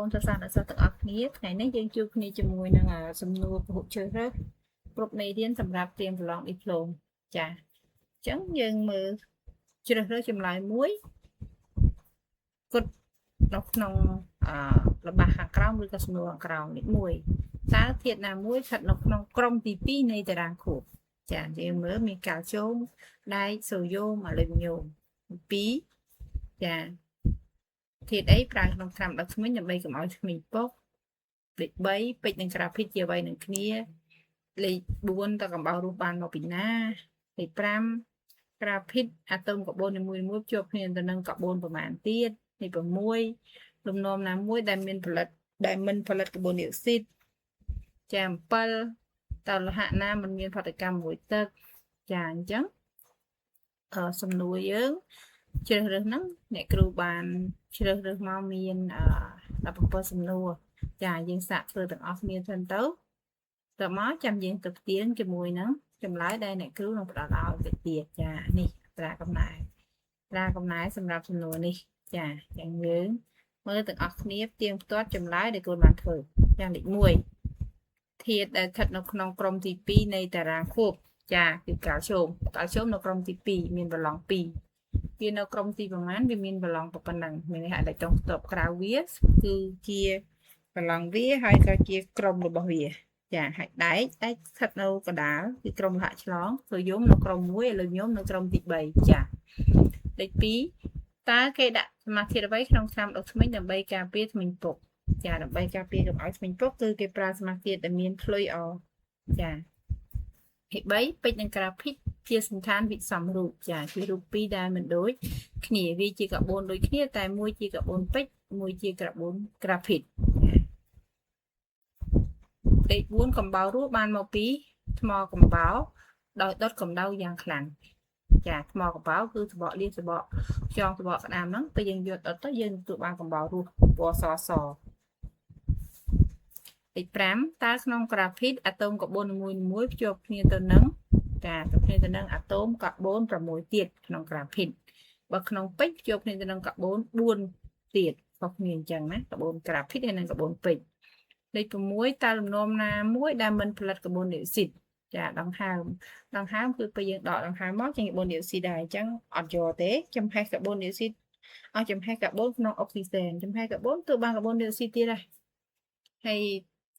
បងសិស្សអ្នកសិស្សទាំងអស់គ្នាថ្ងៃនេះយើងជួបគ្នាជាមួយនឹងសំណួរពហុជ្រើសរើសគ្រប់មេរៀនសម្រាប់ត្រៀមប្រឡងឌីប្លូមចាអញ្ចឹងយើងមើលជ្រើសរើសចម្លើយមួយគត់នៅក្នុងល្បះខាងក្រោមឬក៏សំណួរខាងក្រោមនេះមួយតើធាតុណាមួយស្ថិតនៅក្នុងក្រុមទី2នៃតារាងខួបចាយើងមើលមានកាល់ស្យូមដែកសូដ្យូមអាលុយមីញ៉ូម2ចាធាតុអីប្រើក្នុងថ្នាំដុសធ្មេញដើម្បីកុំឲ្យធ្មេញពុកលេខ3ពេជ្រនិងក្រាហ្វីតជាអ្វីនឹងគ្នាលេខ4តើកំបោររស់បានមកពីណាលេខ5ក្រាហ្វីតអាតូមកាបូននីមួយៗភ្ជាប់គ្នាទៅនឹងកាបូនប្រមាណទៀតលេខ6លំនាំណាមួយដែលមិនផលិតកាបូនឌីអុកស៊ីតចា7តើលោហៈណាមិនមានប្រតិកម្មមួយទឹកចាអញ្ចឹងសំណួរយើងជ្រើសរើសហ្នឹងអ្នកគ្រូបានជ្រើសរើសមកមាន17សំណួរចាយើងសាកធ្វើទាំងអស់គ្នាសិនទៅមកចាំយើងទៅផ្ទៀងជាមួយនឹងចម្លើយដែលអ្នកគ្រូនឹងផ្ដល់ឲ្យទៅទៀតចានេះត្រាកំណែសម្រាប់សំណួរនេះចាយ៉ាងយើងមើលទាំងអស់គ្នាផ្ទៀងផ្ទាត់ចម្លើយដែលគ្រូបានធ្វើយ៉ាងលេខ1ធាតុដែលស្ថិតនៅក្នុងក្រុមទី2នៃតារាងខួបចាគឺកាល់ស្យូមនៅក្រុមទី2មានប្រឡង2វានៅក្រុមទីប្រមាណវាមានប្រឡងប៉ុណ្ណឹងមានហេតុតែต้องស្ទប់ក្រៅវាគឺជាប្រឡងវាហើយក៏ជាក្រុមរបស់វាចាហើយដែកស្ថិតនៅកណ្ដាលគឺក្រុមលោហៈឆ្លងសូដ្យូមនៅក្រុម1អាលុយមីញ៉ូមនៅក្រុមទី3ចាលេខ2តើគេដាក់សមាសធាតុអ្វីក្នុងថ្នាំដុសធ្មេញដើម្បីការពារធ្មេញពុកចាដើម្បីការពារកុំឲ្យធ្មេញពុកគឺគេប្រើសមាសធាតុដែលមានផ្លុយអចាទី3ពេជ្រនិងក្រាហ្វីតជាសន្តានវិសមរូបចាគឺរូបពីរដែលមិនដូចគ្នាវាជាកាបូនដូចគ្នាតែមួយជាកាបូនពេជ្រមួយជាកាបូនក្រាហ្វីតលេខ4កំបោររស់បានមកពីថ្មកំបោរដោយដុតកម្ដៅយ៉ាងខ្លាំងចាថ្មកំបោរគឺសបកលៀបសបកខ្យងសបកក្តាមហ្នឹងពេលយើងយកដុតទៅយើងទទួលបានកំបោររស់ពណ៌សលេខ5តើក្នុងក្រាហ្វីតអាតូមកាបូននីមួយៗភ្ជាប់គ្នាទៅនឹងអាតូមកាបូន6ទៀតក្នុងក្រាហ្វីតបើក្នុងពេជ្រភ្ជាប់គ្នាទៅនឹងកាបូន4ទៀតខុសគ្នាអញ្ចឹងណាកាបូនក្រាហ្វីតហើយនិងកាបូនពេជ្រលេខ6តើលំនាំណាមួយដែលមិនផលិតកាបូនឌីអុកស៊ីតចាដង្ហើមគឺពេលយើងដកដង្ហើមមកជាកាបូនឌីអុកស៊ីតដែរអញ្ចឹងអត់យកទេចំហេះកាបូនឌីអុកស៊ីតចំហេះកាបូនក្នុងអុកស៊ីសែនចំហេះកាបូនទៅបានកាបូនឌីអុកស៊ីតទៀតដែរហើយ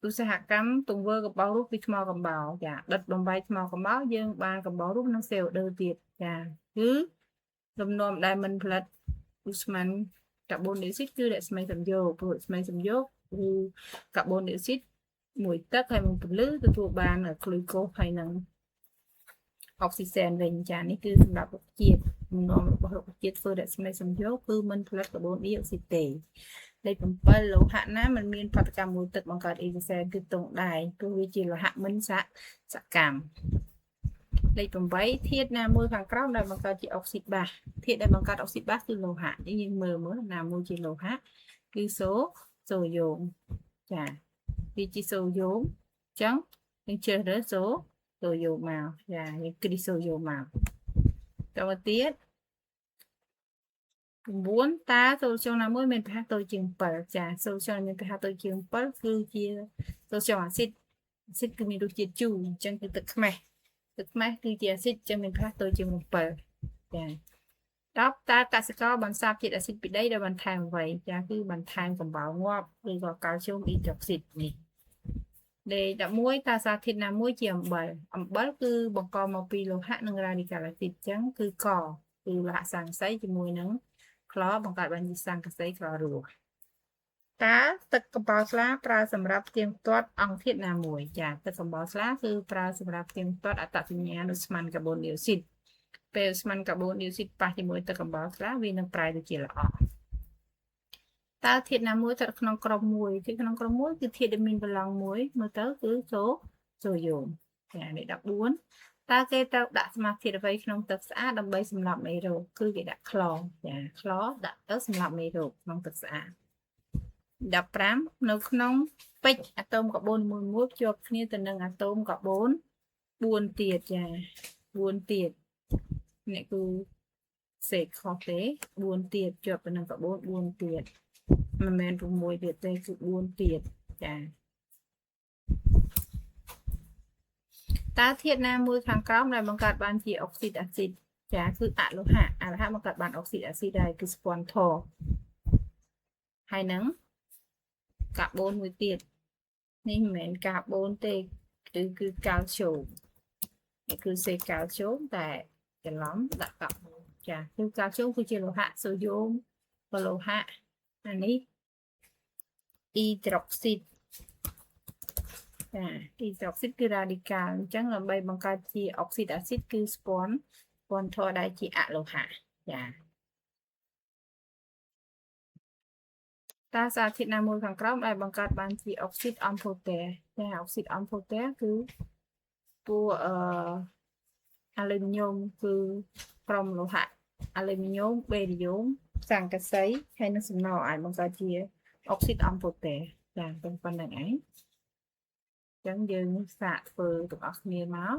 ឧស្សាហកម្មទង្វើកំបោររស់ពីថ្មកំបោរចាដិតបំបីថ្មកំបោរយើងបានកំបោររស់និងCO2ទៀតចាគឺលំនាំដែលមិនផលិតឧស្ម័នកាបូនឌីអុកស៊ីតគឺរស្មីសំយោគព្រោះរស្មីសំយោគគឺកាបូនឌីអុកស៊ីតមួយទឹកហើយមួយពន្លឺទទួលបានក្លូកូសហើយនឹងអុកស៊ីសែនវិញចានេះគឺសម្រាប់រុក្ខជាតិលំនាំរបស់រុក្ខជាតិធ្វើរស្មីសំយោគគឺមិនផលិតកាបូនឌីអុកស៊ីតទេលេខ7លោហៈណាមិនមានប្រតិកម្មមួយទឹកបង្កើតអ៊ីសែនគឺតុងដែងព្រោះវាជាលោហៈមិនសកម្មលេខ8ធាតុណាមួយខាងក្រោមដែលបង្កើតជាអុកស៊ីតបាសធាតុដែលបង្កើតអុកស៊ីតបាសគឺលោហៈយើងមើលណាមួយជាលោហៈគឺសូដ្យូមចាវាជាសូដ្យូមអញ្ចឹងយើងជ្រើសរើសសូដ្យូមមកចាយើងគ្រីសូដ្យូមមកតទៅទៀត9តើសូដ្យូមណាមួយមានpH តូចជាង7ចាសូដ្យូមមានpH តូចជាង7គឺជាសូដ្យូមអាស៊ីតគឺមានរសជាតិជូរអញ្ចឹងគឺទឹកខ្មេះគឺជាអាស៊ីតអញ្ចឹងមាន pH តូចជាង7ចា10តើកសិករបន្សាបជាតិអាស៊ីតពីដីដោយបន្ថែមអ្វីចាគឺបន្ថែមកំបោរងាប់ឬក៏កាល់ស្យូមអ៊ីដ្រូស៊ីតនេះលេខ11តើសារធាតុណាមួយជាអំបិលគឺបង្កមកពីលោហៈនិងរ៉ាឌីកាល់អាស៊ីតអញ្ចឹងគឺគឺលោហៈស័ង្កសីជាមួយនឹងក្លបង្កើតបានជាស័ង្កសីក្លរស់តើទឹកកំបោរស្លាប្រើសម្រាប់ផ្ទៀងផ្ទាត់អង្គធាតុណាមួយចាទឹកកំបោរស្លាគឺប្រើសម្រាប់ផ្ទៀងផ្ទាត់អត្តសញ្ញាណឧស្ម័នកាបូនឌីអុកស៊ីតពេលឧស្ម័នកាបូនឌីអុកស៊ីតប៉ះជាមួយទឹកកំបោរស្លាវានឹងប្រែទៅជាល្អតើធាតុណាមួយស្ថិតក្នុងក្រុមមួយគឺធាតុដែលមានប្រឡងមួយមើលទៅគឺសូដ្យូមចាលេខ14តើគេត្រូវដាក់សមាសធាតុអ្វីក្នុងទឹកស្អាតដើម្បីសម្លាប់មេរោគគឺគេដាក់ខ្លចាខ្លដាក់ទៅសម្លាប់មេរោគក្នុងទឹកស្អាត15នៅក្នុងពេជ្រអាតូមកាបូនមួយភ្ជាប់គ្នាទៅនឹងអាតូមកាបូន4ទៀតចា4ទៀតនេះគឺសេខុសទេ4ទៀតភ្ជាប់ទៅនឹងកាបូន4ទៀត មិនមែន6ទៀតទេគឺ4ទៀតចាតើធាតុណាមួយខាងក្រោមដែលបង្កើតបានជាអុកស៊ីតអាស៊ីតចាគឺអលោហៈបង្កើតបានអុកស៊ីតអាស៊ីតហើយគឺស្ពាន់ធរហើយនឹងកាបូនមួយទៀតនេះមិនមែនកាបូនទេគឺកាល់ស្យូមនេះគឺសេកាល់ស្យូមតែច្រឡំដាក់កាបូនចាគឺកាល់ស្យូមគឺជាលោហៈសូដ្យូមក៏លោហៈអានេះអ៊ីដ្រុកស៊ីតចាអ៊ីដ្រុកស៊ីតគឺរ៉ាឌីកាល់អញ្ចឹងដើម្បីបង្កើតជាអុកស៊ីតអាស៊ីតគឺស្ពាន់ធរដែលជាអលោហៈចាតើសារធាតុណាមួយខាងក្រោមដែលបង្កើតបានជាអុកស៊ីតអំផូទែចាអុកស៊ីតអំផូទែគឺពួកអាលុយមីញ៉ូមគឺក្រុមលោហៈអាលុយមីញ៉ូមបេរីយ៉ូមសង្កសីហើយនិងសំណអាចបង្កើតជាអុកស៊ីតអំផូទែចាប៉ុណ្្នឹងឯងអញ្ចឹងយើងសាកធ្វើទាំងអស់គ្នាមក